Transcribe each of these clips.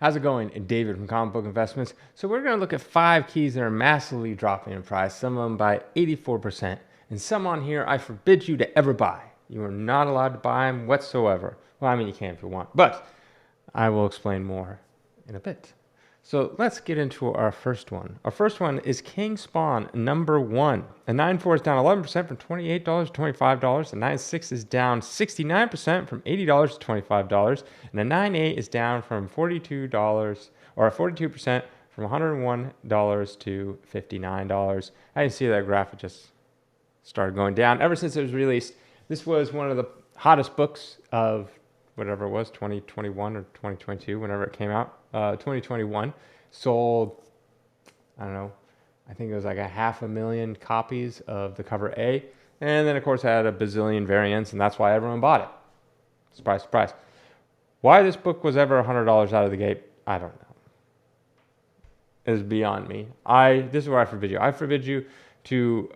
How's it going? David from Comic Book Investments. So we're going to look at 5 keys that are massively dropping in price, some of them by 84%, and some on here I forbid you to ever buy. You are not allowed to buy them whatsoever. Well, I mean, you can if you want, but I will explain more in a bit. So let's get into our first one. Our first one is King Spawn #1. A 9.4 is down 11% from $28 to $25. A 9.6 is down 69% from $80 to $25. And a 9.8 is down from $42 or 42% from $101 to $59. I can see that graph just started going down ever since it was released. This was one of the hottest books of whatever it was, 2021 or 2022, whenever it came out. 2021 sold, I don't know, I think it was like 500,000 copies of the cover A. And then, of course, it had a bazillion variants, and that's why everyone bought it. Surprise, surprise. Why this book was ever $100 out of the gate, I don't know. It is beyond me. This is where I forbid you. I forbid you to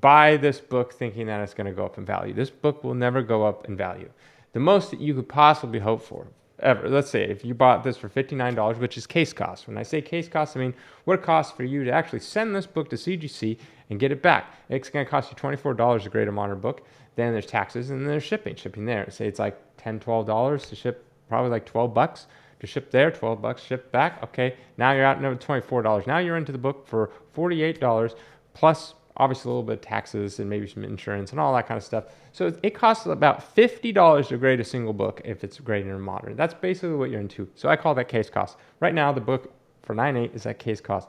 buy this book thinking that it's going to go up in value. This book will never go up in value. The most that you could possibly hope for ever, let's say if you bought this for $59, which is case cost. When I say case cost, I mean what it costs for you to actually send this book to CGC and get it back. It's going to cost you $24 to grade a modern book. Then there's taxes and then there's shipping there. Say it's like $10, $12 to ship, probably like $12 to ship there, $12 ship back. Okay, now you're out another $24. Now you're into the book for $48 plus obviously a little bit of taxes and maybe some insurance and all that kind of stuff. So it costs about $50 to grade a single book if it's graded in modern. That's basically what you're into. So I call that case cost. Right now, the book for 9.8 is at case cost.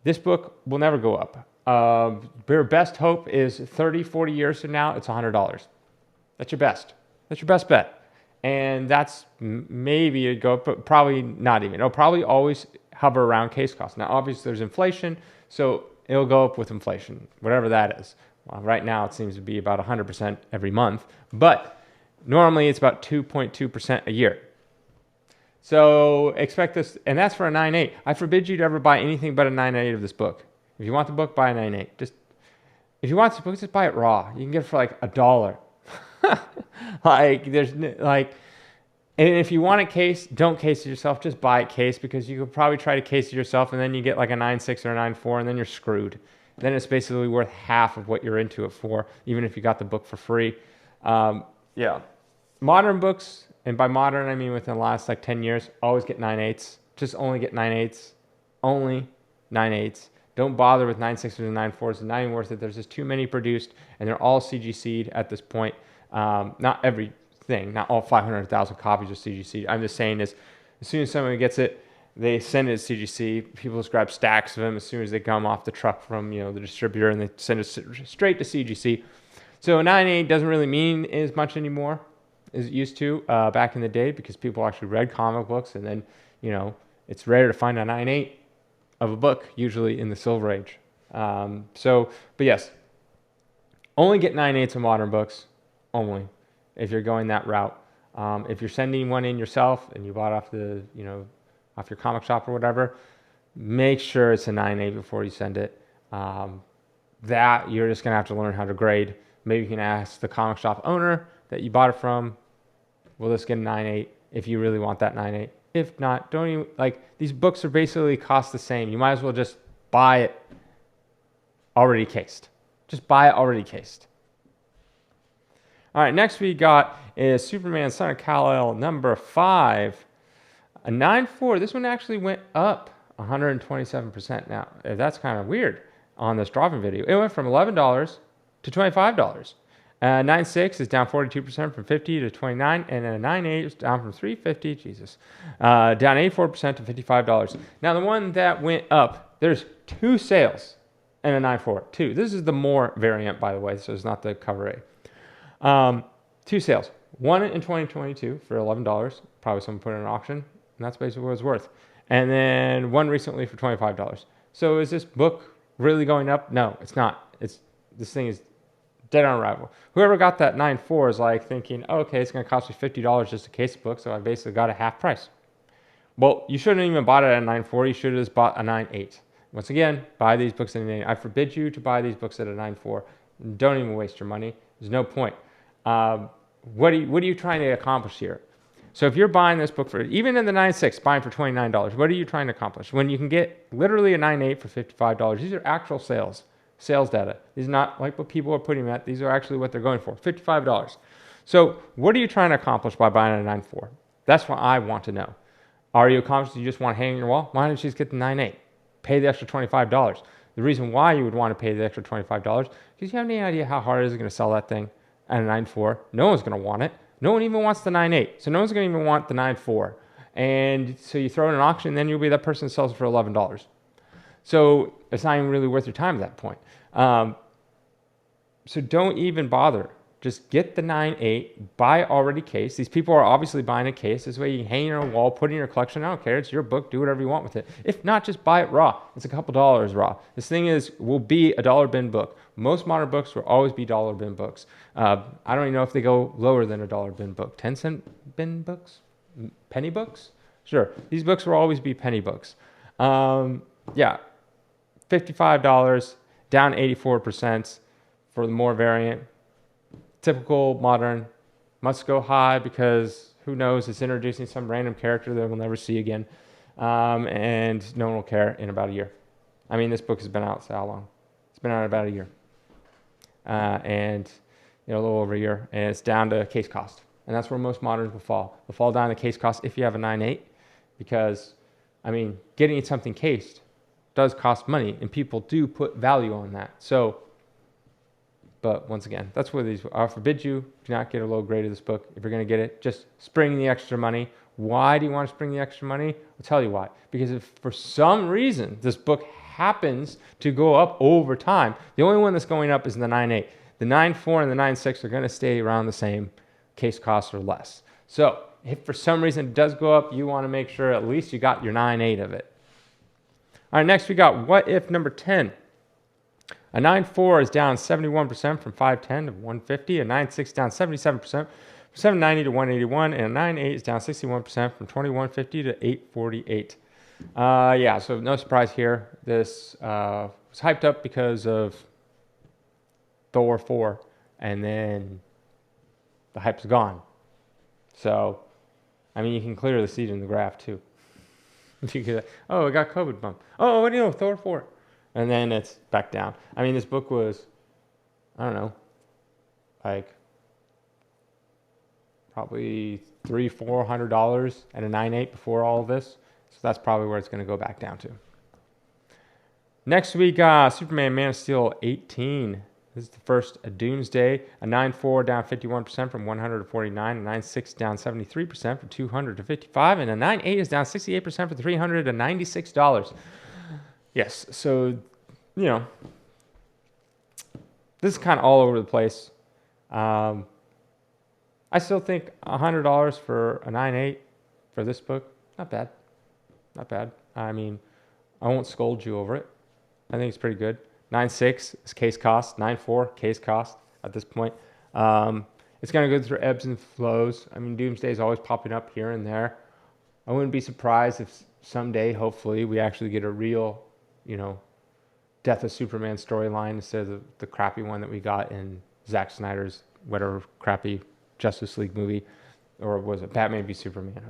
This book will never go up. Your best hope is 30, 40 years from now, it's $100. That's your best. That's your best bet. And that's maybe it'd go up, but probably not even. It'll probably always hover around case cost. Now, obviously, there's inflation, so it'll go up with inflation, whatever that is. Well, right now, it seems to be about 100% every month, but normally it's about 2.2% a year. So expect this, and that's for a 9.8. I forbid you to ever buy anything but a 9.8 of this book. If you want the book, buy a 9.8. If you want the book, just buy it raw. You can get it for like $1. And if you want a case, don't case it yourself. Just buy it case because you could probably try to case it yourself and then you get like a 9.6 or a 9.4 and then you're screwed. Then it's basically worth half of what you're into it for, even if you got the book for free. Yeah. Modern books, and by modern I mean within the last like 10 years, always get 9.8s. Just only get 9.8s. Only 9.8s. Don't bother with 9.6s and 9.4s. It's not even worth it. There's just too many produced and they're all CGC'd at this point. Not every thing, not all 500,000 copies of CGC. I'm just saying is, as soon as somebody gets it, they send it to CGC. People just grab stacks of them as soon as they come off the truck from the distributor, and they send it straight to CGC. So 9.8 doesn't really mean as much anymore as it used to back in the day because people actually read comic books, and then it's rare to find a 9.8 of a book usually in the Silver Age. But yes, only get 9.8s of modern books only. If you're going that route. If you're sending one in yourself and you bought off the, off your comic shop or whatever, make sure it's a 9.8 before you send it. That you're just going to have to learn how to grade. Maybe you can ask the comic shop owner that you bought it from, will this get a 9.8 if you really want that 9.8? If not, don't even, these books are basically cost the same. You might as well just buy it already cased. Just buy it already cased. All right, next we got is Superman Son of Kal-El #5. A 9.4. This one actually went up 127%. Now, that's kind of weird on this dropping video. It went from $11 to $25. 9.6 is down 42% from $50 to $29, and a 9.8 is down from $350, down 84% to $55. Now, the one that went up, there's 2 sales and a 9.4. 2. This is the more variant, by the way, so it's not the cover A. 2 sales. One in 2022 for $11. Probably someone put it in an auction, and that's basically what it's worth. And then one recently for $25. So is this book really going up? No, it's not. This thing is dead on arrival. Whoever got that 9.4 is like thinking, oh, okay, it's going to cost me $50 just a case of book, so I basically got a half price. Well, you shouldn't even bought it at a 9.4. You should have just bought a 9.8. Once again, buy these books at a 9.8. I forbid you to buy these books at a 9.4. Don't even waste your money. There's no point. What are you trying to accomplish here? So if you're buying this book for, even in the 9.6, buying for $29, what are you trying to accomplish? When you can get literally a 9.8 for $55, these are actual sales data. These are not like what people are putting them at. These are actually what they're going for, $55. So what are you trying to accomplish by buying a 9.4? That's what I want to know. Are you accomplishing? You just want to hang on your wall? Why don't you just get the 9.8? Pay the extra $25. The reason why you would want to pay the extra $25 because you have any idea how hard it is going to sell that thing at a 9.4. No one's going to want it. No one even wants the 9.8. So no one's going to even want the 9.4. And so you throw it in an auction, then you'll be that person that sells it for $11. So it's not even really worth your time at that point. So don't even bother. Just get the 9.8, buy already case. These people are obviously buying a case. This way you can hang it on a wall, put it in your collection. I don't care. It's your book. Do whatever you want with it. If not, just buy it raw. It's a couple dollars raw. This thing will be a dollar bin book. Most modern books will always be dollar bin books. I don't even know if they go lower than a dollar bin book. 10-cent bin books? Penny books? Sure. These books will always be penny books. Yeah. $55, down 84% for the more variant. Typical modern, must go high because who knows, it's introducing some random character that we'll never see again, and no one will care in about a year. I mean, this book has been out, so how long? It's been out about a year, and a little over a year, and it's down to case cost, and that's where most moderns will fall. They'll fall down to case cost if you have a 9.8, because, I mean, getting something cased does cost money, and people do put value on that. So. But once again, that's where these are. I forbid you do not get a low grade of this book. If you're going to get it, just spring the extra money. Why do you want to spring the extra money? I'll tell you why. Because if for some reason this book happens to go up over time, the only one that's going up is the 9.8. The 9.4 and the 9.6 are going to stay around the same case cost or less. So if for some reason it does go up, you want to make sure at least you got your 9.8 of it. All right, next we got What If number 10. A 9.4 is down 71% from 510 to 150. A 9.6 down 77% from 790 to 181. And a 9.8 is down 61% from 2150 to 848. Yeah, so no surprise here. This was hyped up because of Thor 4. And then the hype's gone. So, I mean, you can clearly see it in the graph too. Oh, it got COVID bump. Oh, what do you know? Thor 4. And then it's back down. I mean, this book was, I don't know, like probably $300-$400 at a 9.8 before all of this. So that's probably where it's going to go back down to. Next we got Superman Man of Steel 18. This is the first Doomsday. A 9.4 down 51% from 100 to 49. A 9.6 down 73% from 200 to 55. And a 9.8 is down 68% from $300 to $96. Yes, so, this is kind of all over the place. I still think $100 for a 9.8 for this book, not bad. Not bad. I mean, I won't scold you over it. I think it's pretty good. 9.6 is case cost. 9.4 case cost at this point. It's going to go through ebbs and flows. I mean, Doomsday is always popping up here and there. I wouldn't be surprised if someday, hopefully, we actually get a real Death of Superman storyline instead of the crappy one that we got in Zack Snyder's whatever crappy Justice League movie, or was it Batman v Superman?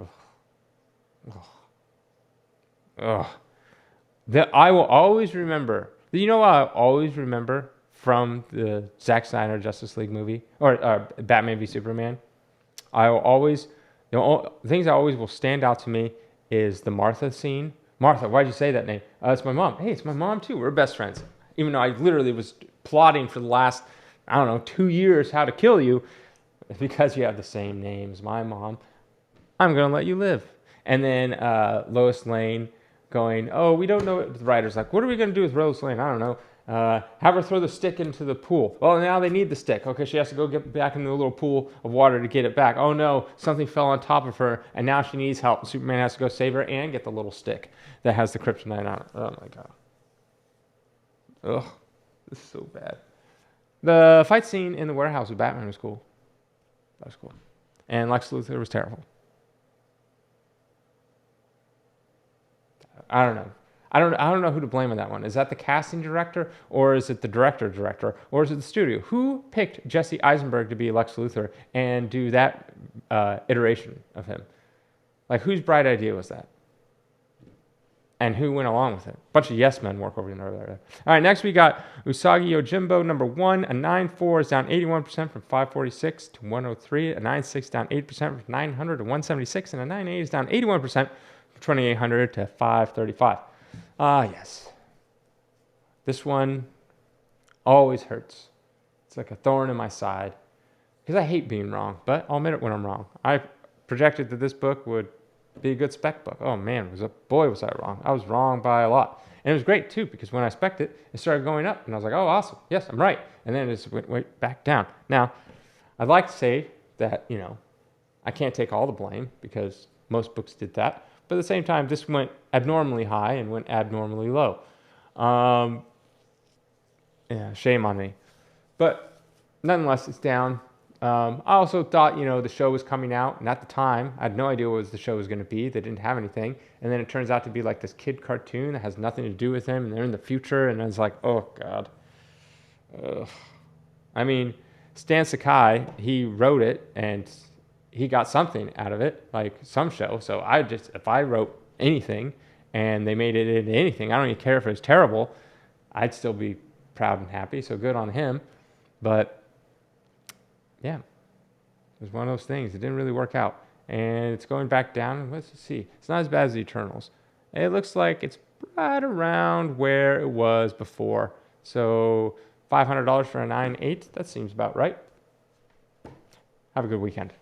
That I will always remember. What I always remember from the Zack Snyder Justice League movie or Batman v Superman? I will always things that always will stand out to me is the Martha scene. Martha, why'd you say that name? It's my mom. Hey, it's my mom too. We're best friends. Even though I literally was plotting for the last, 2 years how to kill you because you have the same name as my mom. I'm going to let you live. And then Lois Lane going, oh, we don't know. The writer's like, what are we going to do with Lois Lane? I don't know. Have her throw the stick into the pool. Well, now they need the stick. Okay, she has to go get back into the little pool of water to get it back. Oh no, something fell on top of her, and now she needs help. Superman has to go save her and get the little stick that has the kryptonite on it. Oh my god. Ugh, this is so bad. The fight scene in the warehouse with Batman was cool. That was cool. And Lex Luthor was terrible. I don't know. I don't know who to blame on that one. Is that the casting director, or is it the director, or is it the studio? Who picked Jesse Eisenberg to be Lex Luthor and do that iteration of him? Like, whose bright idea was that? And who went along with it? A bunch of yes men work over there. All right, next we got Usagi Yojimbo, number 1. A 9.4 is down 81% from 546 to 103. A 9.6 down 8% from 900 to 176. And a 9.8 is down 81% from 2,800 to 535. Yes. This one always hurts. It's like a thorn in my side because I hate being wrong, but I'll admit it when I'm wrong. I projected that this book would be a good spec book. Oh man, was I wrong. I was wrong by a lot. And it was great too, because when I spec'd it, it started going up and I was like, oh, awesome. Yes, I'm right. And then it just went back down. Now, I'd like to say that, I can't take all the blame because most books did that. But at the same time, this went abnormally high and went abnormally low. Yeah, shame on me. But nonetheless, it's down. I also thought, the show was coming out, and at the time, I had no idea what the show was going to be. They didn't have anything, and then it turns out to be like this kid cartoon that has nothing to do with him, and they're in the future, and I was like, oh god. Ugh. I mean, Stan Sakai, he wrote it, and he got something out of it, like some show. So if I wrote anything, and they made it into anything, I don't even care if it was terrible, I'd still be proud and happy. So good on him, but. Yeah, it was one of those things. It didn't really work out. And it's going back down. Let's see. It's not as bad as the Eternals. It looks like it's right around where it was before. So $500 for a 9.8. That seems about right. Have a good weekend.